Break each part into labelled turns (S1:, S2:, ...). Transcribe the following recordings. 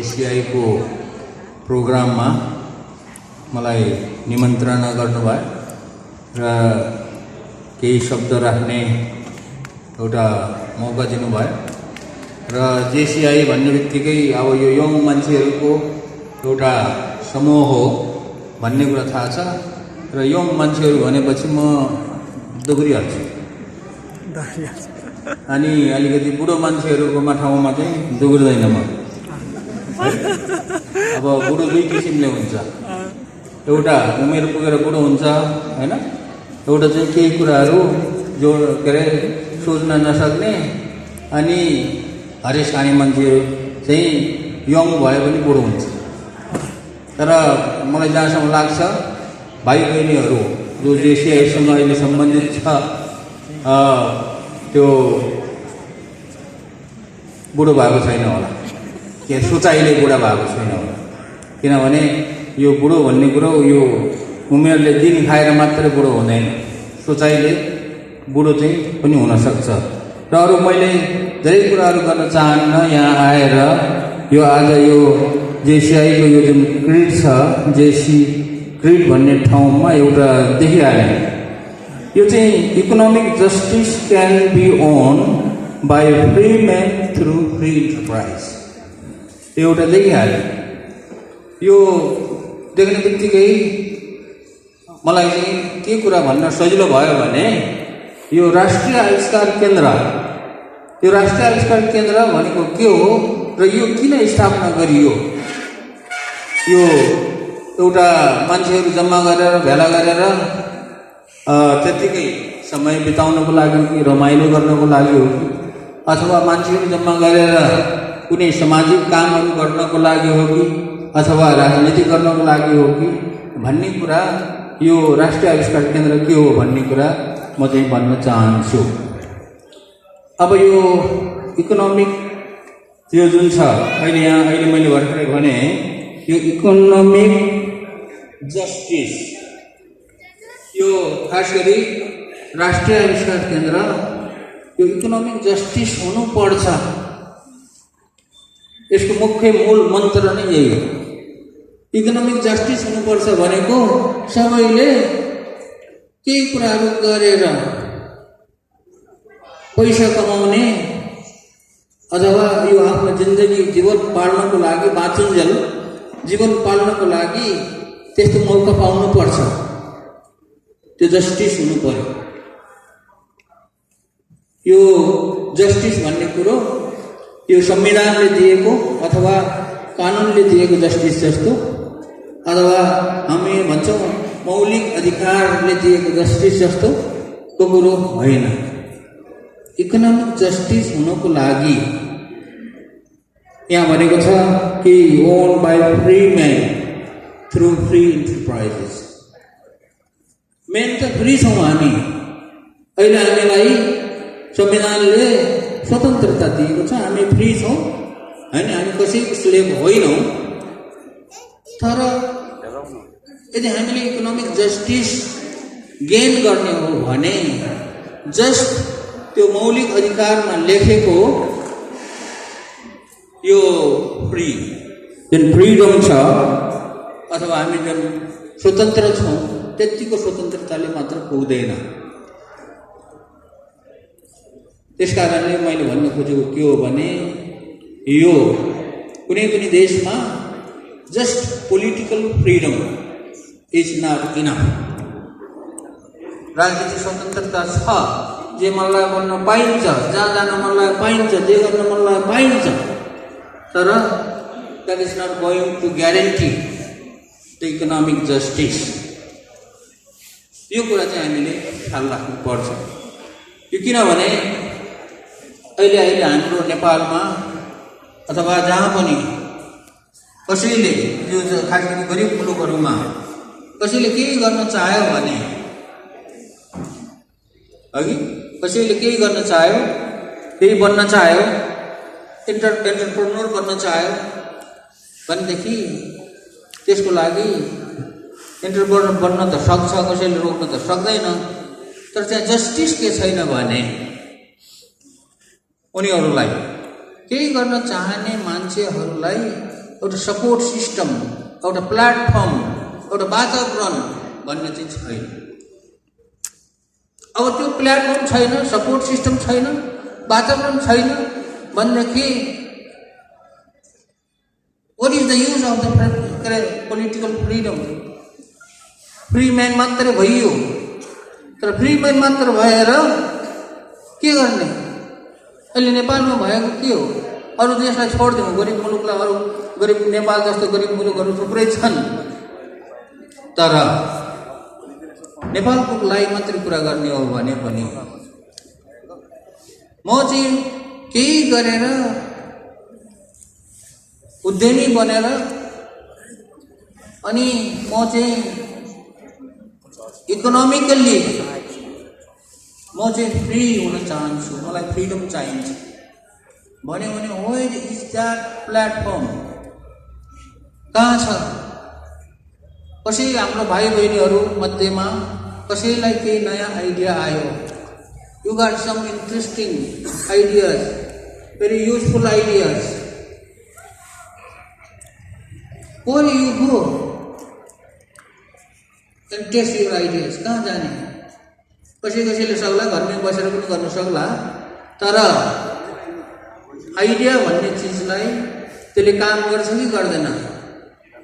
S1: एसिआईको प्रोग्राममा मलाई निमन्त्रणा गर्नुभयो र केही शब्द राख्ने एउटा मौका दिनुभयो र जेसिआई भन्ने बित्तिकै अब यो यङ मान्छेहरूको एउटा समूह हो भन्ने कुरा थाहा छ र यङ मान्छेहरू भनेपछि म दोहोरिहाल्छु अनि अलिकति बुढो मान्छेहरूको ठाउँमा चाहिँ दोहोर्दैन म। अब बुढो दुई किसिमले हुन्छ, एउटा उमेर पुगेर बुढो हुन्छ हैन, एउटा चाहिँ केही कुराहरू जो के अरे सोच्न नसक्ने अनि हरेस खाने मान्छेहरू चाहिँ यङ भए पनि बुढो हुन्छ। तर मलाई जहाँसम्म लाग्छ भाइ बहिनीहरू जो जेसिआईसँग अहिले सम्बन्धित छ त्यो बुढो भएको छैन होला, के सोचाइले बुढा भएको छैन होला। किनभने यो बुढो भन्ने कुरो यो उमेरले दिन खाएर मात्रै बुढो हुँदैन, सोचाइले बुढो चाहिँ पनि हुनसक्छ। र अरू मैले धेरै कुराहरू गर्न चाहन्न, यहाँ आएर यो आज यो जेसिआईको यो जुन क्रिड छ, जेसी क्रिड भन्ने ठाउँमा एउटा देखिहालेँ, यो चाहिँ economic justice can be won by free man through free enterprise, एउटा देखिहाल्यो। यो देख्ने बित्तिकै मलाई चाहिँ के कुरा भन्न सजिलो भयो भने यो राष्ट्रिय आविष्कार केन्द्र, यो राष्ट्रिय आविष्कार केन्द्र भनेको के हो र यो किन स्थापना गरियो? यो एउटा मान्छेहरू जम्मा गरेर भेला गरेर त्यतिकै समय बिताउनको लागि कि रमाइलो गर्नको लागि हो कि अथवा मान्छेहरू जम्मा गरेर कुनै सामाजिक कामहरू गर्नको लागि हो कि अथवा राजनीति गर्नको लागि हो कि भन्ने कुरा, यो राष्ट्रिय आविष्कार केन्द्र के हो भन्ने कुरा म चाहिँ भन्न चाहन्छु। अब यो इकोनोमिक यो जुन छ अहिले मैले भर्खरै भने यो इकोनोमिक जस्टिस, यो खास गरी राष्ट्रिय आविष्कार केन्द्र यो इकोनोमिक जस्टिस हुनुपर्छ, यसको मुख्य मूल मन्त्र नै यही हो। इकोनोमिक जस्टिस हुनुपर्छ भनेको सबैले केही कुराहरू गरेर पैसा कमाउने अथवा यो आफ्नो जिन्दगी जीवन पाल्नको लागि, बाँचुन्जेल जीवन पाल्नको लागि त्यस्तो मौका पाउनुपर्छ, त्यो जस्टिस हुनु पर्यो। यो जस्टिस भन्ने कुरो यो संविधानले दिएको अथवा कानुनले दिएको जस्टिस जस्तो अथवा हामी भन्छौँ मौलिक अधिकारले दिएको जस्टिस जस्तो को कुरो होइन। इकोनोमिक जस्टिस हुनको लागि यहाँ भनेको छ कि own by free man through free enterprises. Main त फ्री छौँ हामी, अहिले हामीलाई संविधानले स्वतन्त्रता दिएको छ, हामी फ्री छौँ होइन, हामी कसैको स्लेभ होइनौँ। तर यदि हामीले इकोनोमिक जस्टिस गेन गर्ने हो भने जस्ट त्यो मौलिक अधिकारमा लेखेको यो फ्री जुन फ्रिडम छ अथवा हामी जुन स्वतन्त्र छौँ त्यतिको स्वतन्त्रताले मात्र पुग्दैन। त्यसकारणले मैले भन्न खोजेको के हो भने यो कुनै पनि देशमा just political freedom is not enough. राजनीतिक स्वतन्त्रता छ, जे मनलाई गर्न पाइन्छ, जहाँ जान मनलाई पाइन्छ, जे गर्न मनलाई पाइन्छ, तर that is not going to guarantee the economic justice. यो कुरा चाहिँ हामीले ख्याल राख्नुपर्छ। यो किनभने अहिले हाम्रो नेपालमा अथवा जहाँ पनि कसैले यो खास गरी गरिब मुलुकहरूमा कसैले केही गर्न चाह्यो भने अघि कसैले केही गर्न चाह्यो, केही बन्न चाह्यो, एन्टरप्रेन्योर बन्न चाह्यो भनेदेखि त्यसको लागि एन्टरप्रेन्योर बन्न त सक्छ, कसैले रोक्न त सक्दैन। तर त्यहाँ जस्टिस के छैन भने उनीहरूलाई केही गर्न चाहने मान्छेहरूलाई एउटा सपोर्ट सिस्टम, एउटा प्लेटफर्म, एउटा वातावरण भन्ने चाहिँ छैन। अब त्यो प्लेटफर्म छैन, सपोर्ट सिस्टम छैन, वातावरण छैन भनेदेखि what is the use of the political freedom? Free man मात्रै भइयो, तर फ्री म्यान मात्र भएर के गर्ने? अहिले नेपालमा भएको के हो? अरू देशलाई छोडिदिउँ, गरिब मुलुकलाई, अरू गरिब नेपाल जस्तो गरिब मुलुकहरू थुप्रै छन्, तर नेपालको लागि मात्रै कुरा गर्ने हो भने पनि म चाहिँ केही गरेर उद्यमी बनेर अनि म चाहिँ इकोनोमिकल्ली म चाहिँ फ्री हुन चाहन्छु, मलाई फ्रिडम चाहिन्छ भन्यो भने वेयर इज द्याट प्लेटफर्म? कहाँ छ? कसै हाम्रो भाइ बहिनीहरू मध्येमा कसैलाई केही नयाँ आइडिया आयो, you got some interesting ideas, very useful ideas, where you go and test your ideas? कहाँ जाने? कसैले सक्ला, घरमै बसेर पनि गर्न सक्ला, तर आइडिया भन्ने चिजलाई त्यसले काम गर्छ कि गर्दैन?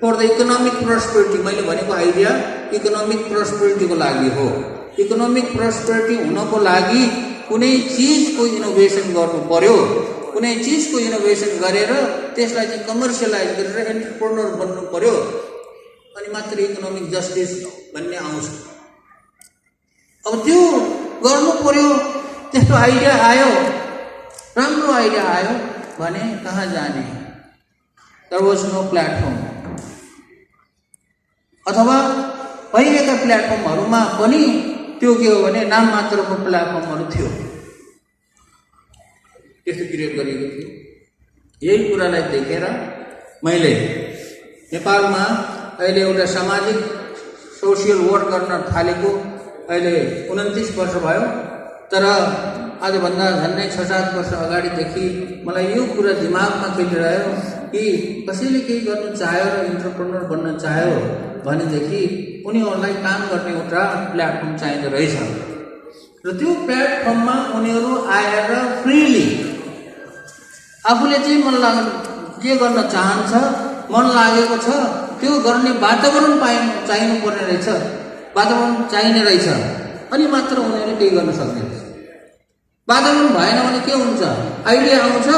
S1: फर द इकोनोमिक प्रोस्पेरिटी, मैले भनेको आइडिया इकोनोमिक प्रोस्पेरिटीको लागि हो। इकोनोमिक प्रोस्पेरिटी हुनको लागि कुनै चिजको इनोभेसन गर्नु पर्यो, कुनै चिजको इनोभेसन गरेर त्यसलाई चाहिँ कमर्सियलाइज गरेर एन्टरप्रेन्योर बन्नु पर्यो, अनि मात्र इकोनोमिक जस्टिस भन्ने आउँछ। अब त्यो गर्नु पर्यो, त्यस्तो आइडिया आयो, राम्रो आइडिया आयो भने कहाँ जाने? There was no platform. अथवा पहिलेका प्लेटफर्महरूमा पनि त्यो के हो भने नाम मात्रको प्लेटफर्महरू थियो, त्यस्तो क्रिएट गरिएको थियो। यही कुरालाई देखेर मैले नेपालमा अहिले एउटा सामाजिक सोसियल वर्क गर्न थालेको अहिले 29 वर्ष भयो, तर आजभन्दा झन्डै 6-7 वर्ष अगाडिदेखि मलाई यो कुरा दिमागमा खेलिरह्यो कि कसैले केही गर्नु चाह्यो र इन्टरप्रेन्योर बन्न चाह्यो भनेदेखि उनीहरूलाई काम गर्ने एउटा प्लेटफर्म चाहिँदो रहेछ, र त्यो प्लेटफर्ममा उनीहरू आएर फ्रीली आफूले चाहिँ के गर्न चाहन्छ, मन लागेको छ त्यो गर्ने वातावरण चाहिनु पर्ने रहेछ, वातावरण चाहिने रहेछ, अनि मात्र उनीहरूले केही गर्न सक्ने रहेछ। वातावरण भएन भने के हुन्छ? आइडिया आउँछ,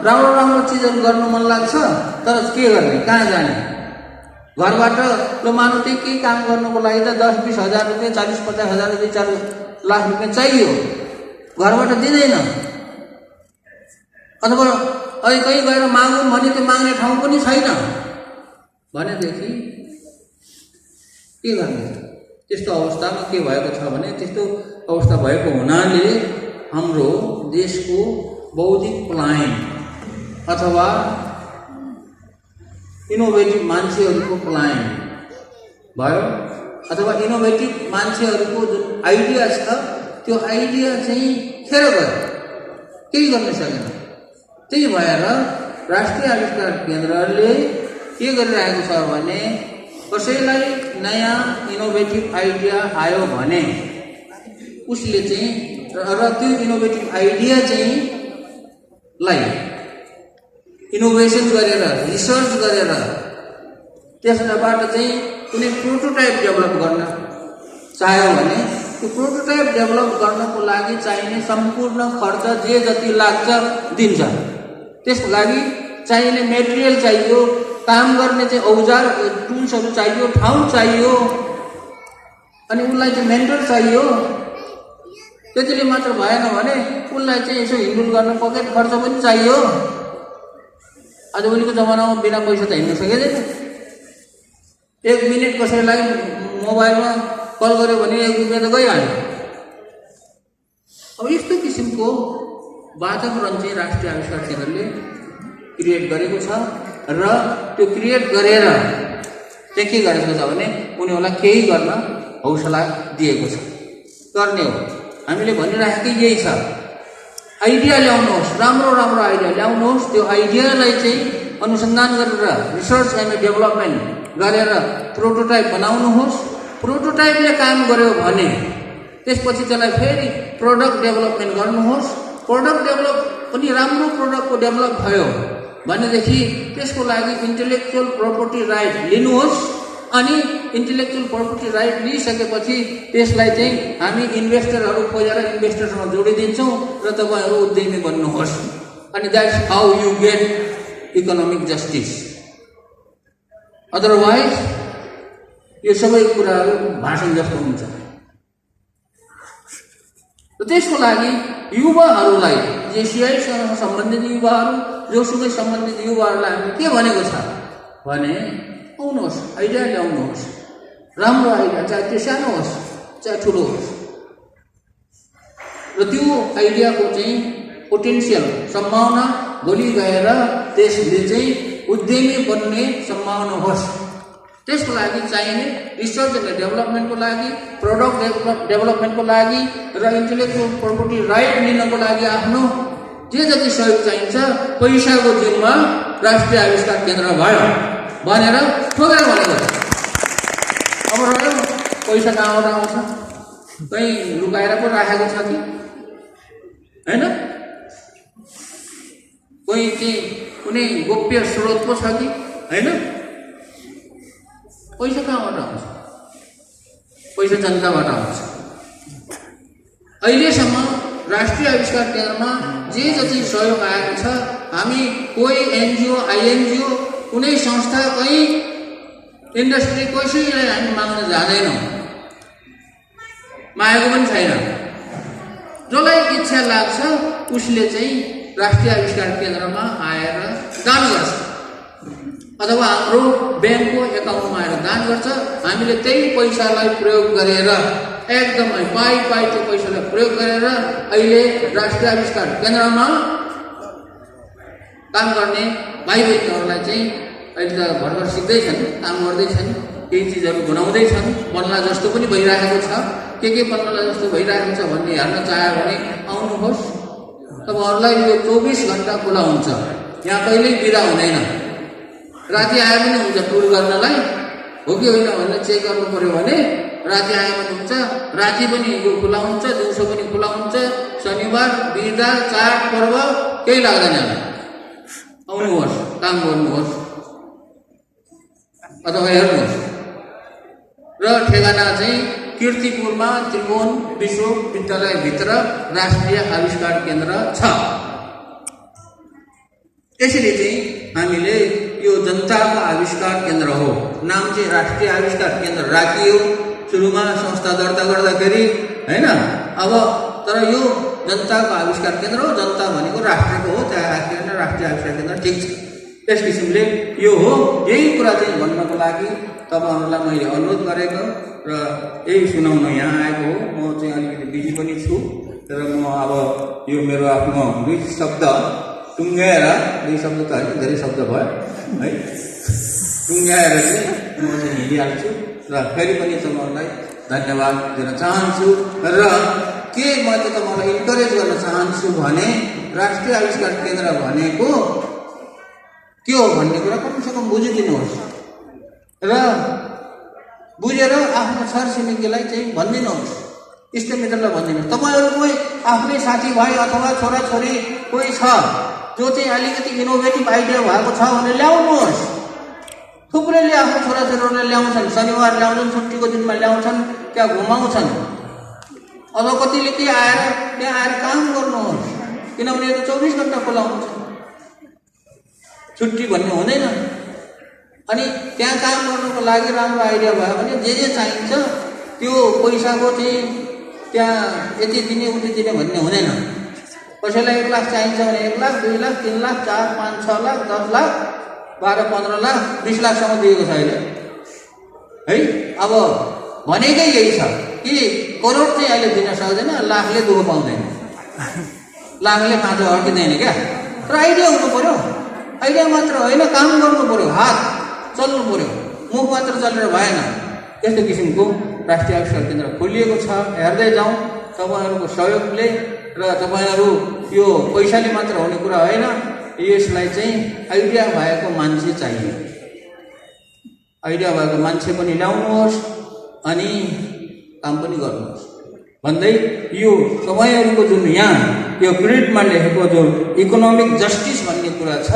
S1: राम्रो राम्रो चिजहरू गर्नु मन लाग्छ, तर के गर्ने? कहाँ जाने? घरबाट ल मानु त्यही केही काम गर्नुको लागि त 10-20 हजार रुपियाँ, 40-50 हजार रुपियाँ, 4 लाख रुपियाँ चाहियो, घरबाट दिँदैन। अथवा अहिले कहीँ गएर मागौँ भने त्यो माग्ने ठाउँ पनि छैन भनेदेखि के गर्ने? त्यस्तो अवस्थामा के भएको छ भने, त्यस्तो अवस्था भएको हुनाले हाम्रो देशको बौद्धिक पलायन अथवा इनोभेटिभ मान्छेहरूको पलायन भयो, अथवा इनोभेटिभ मान्छेहरूको जुन आइडिया छ त्यो आइडिया चाहिँ खेर गयो, केही गर्न सकेन। त्यही भएर राष्ट्रिय आविष्कार केन्द्रले के गरिरहेको छ भने, कसैलाई नयाँ इनोभेटिभ आइडिया आयो भने उसले चाहिँ र त्यो इनोभेटिभ आइडिया चाहिँ लाई इनोभेसन गरेर, रिसर्च गरेर त्यसबाट चाहिँ कुनै प्रोटोटाइप डेभलप गर्न चाह्यो भने त्यो प्रोटोटाइप डेभलप गर्नको लागि चाहिने सम्पूर्ण खर्च जे जति लाग्छ दिन्छ। त्यसको लागि चाहिने मेटेरियल चाहियो, काम गर्ने चाहिँ औजार टुल्सहरू चाहियो, ठाउँ चाहियो, अनि उसलाई चाहिँ मेन्टर चाहियो। त्यतिले मात्र भएन भने उसलाई चाहिँ यसो हिँडुल गर्न पकेट खर्च पनि चाहियो। आजभोलिको जमानामा बिना पैसा त हिँड्न सकिँदैन। 1 मिनट कसैलाई मोबाइलमा कल गर्यो भने 1 रुपियाँ त गइहाल्यो। अब यस्तो किसिमको वातावरण चाहिँ राष्ट्रिय आविष्कार केन्द्रले क्रिएट गरेको छ, र त्यो क्रिएट गरेर चाहिँ के गरेको छ भने उनीहरूलाई केही गर्न हौसला दिएको छ। गर्ने हो, हामीले भनिराखेकै यही छ, आइडिया ल्याउनुहोस्, राम्रो राम्रो आइडिया ल्याउनुहोस्, त्यो आइडियालाई चाहिँ अनुसन्धान गरेर रिसर्च एन्ड डेभलपमेन्ट गरेर प्रोटोटाइप बनाउनुहोस्। प्रोटोटाइपले काम गर्यो भने त्यसपछि त्यसलाई फेरि प्रोडक्ट डेभलपमेन्ट गर्नुहोस्। प्रोडक्ट डेभलप पनि राम्रो प्रोडक्टको डेभलप भयो भनेदेखि त्यसको लागि इन्टेलेक्चुअल प्रपर्टी राइट लिनुहोस्। अनि इन्टेलेक्चुअल प्रपर्टी राइट लिइसकेपछि त्यसलाई चाहिँ हामी इन्भेस्टरहरू खोजेर इन्भेस्टरसँग जोडिदिन्छौँ र तपाईँहरू उद्यमी बन्नुहोस्। अनि that's how you get economic justice. Otherwise यो सबै कुराहरू भाषण जस्तो हुन्छ। र त्यसको लागि युवाहरूलाई, जेसिआईसँग सम्बन्धित युवाहरू, जोसुकै सम्बन्धित युवाहरूलाई हामी के भनेको छ भने आउनुहोस्, आइडिया ल्याउनुहोस्। राम्रो आइडिया, चाहे त्यो सानो होस् चाहे ठुलो होस्, र त्यो आइडियाको चाहिँ पोटेन्सियल सम्भावना भोलि गएर त्यसले चाहिँ उद्यमी बन्ने सम्भावना होस्। त्यसको लागि चाहिने रिसर्च एन्ड डेभलपमेन्टको लागि, प्रोडक्ट डेभलपमेन्टको लागि र इन्टेलेक्चुअल प्रपर्टी राइट लिनको लागि आफ्नो जे जति सहयोग चाहिन्छ पैसाको जिम्मा राष्ट्रिय आविष्कार केन्द्र भयो भनेर ठोकेर भनेको छ। अब रह्यो पैसा कहाँबाट आउँछ? कहीँ लुकाएर पो राखेको छ कि होइन? कोही चाहिँ कुनै गोप्य स्रोत पो छ कि होइन? पैसा कहाँबाट आउँछ? पैसा जनताबाट आउँछ। अहिलेसम्म राष्ट्रिय आविष्कार केन्द्रमा जे जति सहयोग आएको छ, हामी कोही एनजिओ, आइएनजिओ, कुनै संस्था, कहीँ इन्डस्ट्री कसैलाई हामी माग्न जाँदैनौँ, मागेको पनि छैन। जसलाई इच्छा लाग्छ उसले चाहिँ राष्ट्रिय आविष्कार केन्द्रमा आएर दान गर्छ अथवा हाम्रो ब्याङ्कको एकाउन्टमा आएर दान गर्छ। हामीले त्यही पैसालाई प्रयोग गरेर एकदमै पाइ त्यो पैसालाई प्रयोग गरेर अहिले राष्ट्रिय आविष्कार केन्द्रमा काम गर्ने भाइ बहिनीहरूलाई चाहिँ अहिले त भर्खर सिक्दैछन्, काम गर्दैछन्, केही चिजहरू बनाउँदैछन्, बन्ला जस्तो पनि भइरहेको छ। के बन्ला जस्तो भइरहेको छ भन्ने हेर्न चाह्यो भने आउनुहोस्। तपाईँहरूलाई यो 24 घन्टा खुला हुन्छ, यहाँ कहिल्यै बिदा हुँदैन। राति आए पनि हुन्छ टुर गर्नलाई, हो कि होइन भनेर चेक गर्नु पर्यो भने राति आए पनि हुन्छ, राति पनि यो खुला हुन्छ, दिउँसो पनि खुला हुन्छ। शनिबार, बिहिबार, चाड, पर्व केही लाग्दैन। आउनुहोस्, काम गर्नुहोस् अथवा हेर्नुहोस्। र ठेगाना चाहिँ कीर्तिपुरमा त्रिभुवन विश्वविद्यालयभित्र राष्ट्रिय आविष्कार केन्द्र छ। यसरी चाहिँ हामीले यो जनताको आविष्कार केन्द्र हो, नाम चाहिँ राष्ट्रिय आविष्कार केन्द्र राखियो सुरुमा संस्था दर्ता गर्दाखेरि होइन। अब तर यो जनताको आविष्कार केन्द्र हो, जनता भनेको राष्ट्रको हो, त्यहाँ राष्ट्रिय आविष्कार केन्द्र ठिक छ। त्यस किसिमले यो हो। यही कुरा चाहिँ भन्नको लागि तपाईँहरूलाई मैले अनुरोध गरेको र यही सुनाउन यहाँ आएको हो। म चाहिँ अलिकति बिजी पनि छु, तर म अब यो मेरो आफ्नो 2 शब्द टुङ्ग्याएर, 2 शब्द त होइन धेरै शब्द भयो है, टुङ्ग्याएर चाहिँ म चाहिँ हिँडिहाल्छु र फेरि पनि तपाईँहरूलाई धन्यवाद दिन चाहन्छु। र के म चाहिँ तपाईँलाई इन्करेज गर्न चाहन्छु भने राष्ट्रिय आविष्कार केन्द्र भनेको के हो भन्ने कुरा कमसेकम बुझिदिनुहोस् र बुझेर आफ्नो छरछिमेकीलाई चाहिँ भनिदिनुहोस्, इष्टमित्रलाई भनिदिनुहोस्। तपाईँहरूकै आफ्नै साथीभाइ अथवा छोराछोरी कोही छ जो चाहिँ अलिकति इनोभेटिभ आइडिया भएको छ भने ल्याउनुहोस्। थुप्रैले आफ्नो छोराछोरीहरूलाई ल्याउँछन्, शनिबार ल्याउँछन्, छुट्टीको दिनमा ल्याउँछन्, त्यहाँ घुमाउँछन्। अथवा कतिले के आएर त्यहाँ आएर काम गर्नुहोस्, किनभने यो 24 घन्टा खुला हुन्छ, छुट्टी भन्ने हुँदैन। अनि त्यहाँ काम गर्नुको लागि राम्रो आइडिया भयो भने जे चाहिन्छ त्यो पैसाको चाहिँ त्यहाँ यति दिने उति दिने भन्ने हुँदैन। कसैलाई 1 लाख चाहिन्छ भने 1 लाख, 2 लाख, 3 लाख, 4, 5, 6 लाख, 10 लाख, 12, 15 लाख, 20 लाखसम्म दिएको छ अहिले है। अब भनेकै यही छ कि करोड चाहिँ अहिले दिन सक्दैन, लाखले दुःख पाउँदैन, लाखले खाँचो अड्किँदैन क्या। तर आइडिया हुनु पर्यो, आइडिया मात्र होइन, काम गर्नु पर्यो, हात चल्नु पर्यो, मुख मात्र चलेर भएन। त्यस्तो किसिमको राष्ट्रिय आविष्कार केन्द्र खोलिएको छ। हेर्दै जाउँ तपाईँहरूको सहयोगले, र तपाईँहरू यो पैसाले मात्र हुने कुरा होइन, यसलाई चाहिँ आइडिया भएको मान्छे चाहियो। आइडिया भएको मान्छे पनि ल्याउनुहोस् अनि काम पनि गर्नुहोस् भन्दै यो तपाईँहरूको जुन यहाँ यो क्रेडिटमा लेखेको जो इकोनोमिक जस्टिस भन्ने कुरा छ,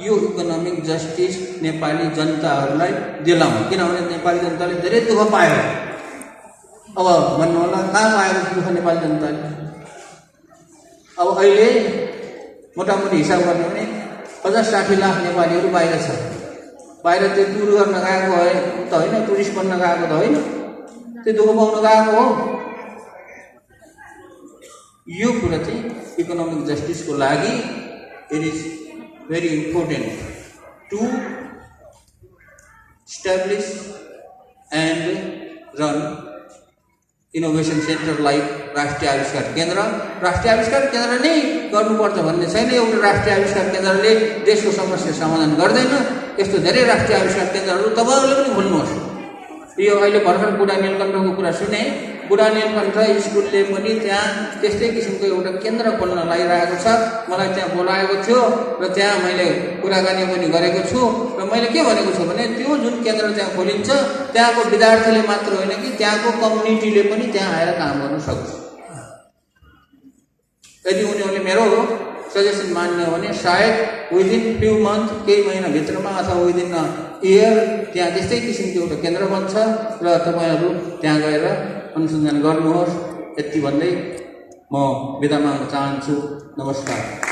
S1: यो इकोनोमिक जस्टिस नेपाली जनताहरूलाई दिलाउँ। किनभने नेपाली जनताले धेरै दुःख पायो। अब भन्नु होला कहाँ पाएको दुःख नेपाली जनताले? अब अहिले मोटामोटी हिसाब गर्ने भने 50-60 लाख नेपालीहरू बाहिर छ। बाहिर त्यो टुर गर्न गएको त होइन, टुरिस्ट बन्न गएको त होइन, त्यो दुःख पाउन गएको हो। यो कुरा चाहिँ इकोनोमिक जस्टिसको लागि it is very important to establish and run innovation centre like राष्ट्रिय आविष्कार केन्द्र। राष्ट्रिय आविष्कार केन्द्र नै गर्नुपर्छ भन्ने छैन। एउटा राष्ट्रिय आविष्कार केन्द्रले देशको समस्या समाधान गर्दैन। यस्तो धेरै राष्ट्रिय आविष्कार केन्द्रहरू तपाईँहरूले पनि खोल्नुहोस्। यो अहिले भर्खर बुढा नीलकण्ठको कुरा सुने। बुढा नीलकण्ठ स्कुलले पनि त्यहाँ त्यस्तै किसिमको एउटा केन्द्र खोल्न लागिरहेको छ। मलाई त्यहाँ बोलाएको थियो र त्यहाँ मैले कुराकानी पनि गरेको छु र मैले के भनेको छु भने त्यो जुन केन्द्र त्यहाँ खोलिन्छ त्यहाँको विद्यार्थीले मात्र होइन कि त्यहाँको कम्युनिटीले पनि त्यहाँ आएर काम गर्न सक्छ। यदि उनीहरूले मेरो सजेसन मान्ने हो भने सायद विदिन फ्यु मन्थ, केही महिनाभित्रमा अथवा विदिन अ इयर त्यहाँ त्यस्तै किसिमको एउटा केन्द्र बन्छ र तपाईँहरू त्यहाँ गएर अनुसन्धान गर्नुहोस्। यति भन्दै म बिदा माग्न चाहन्छु। नमस्कार।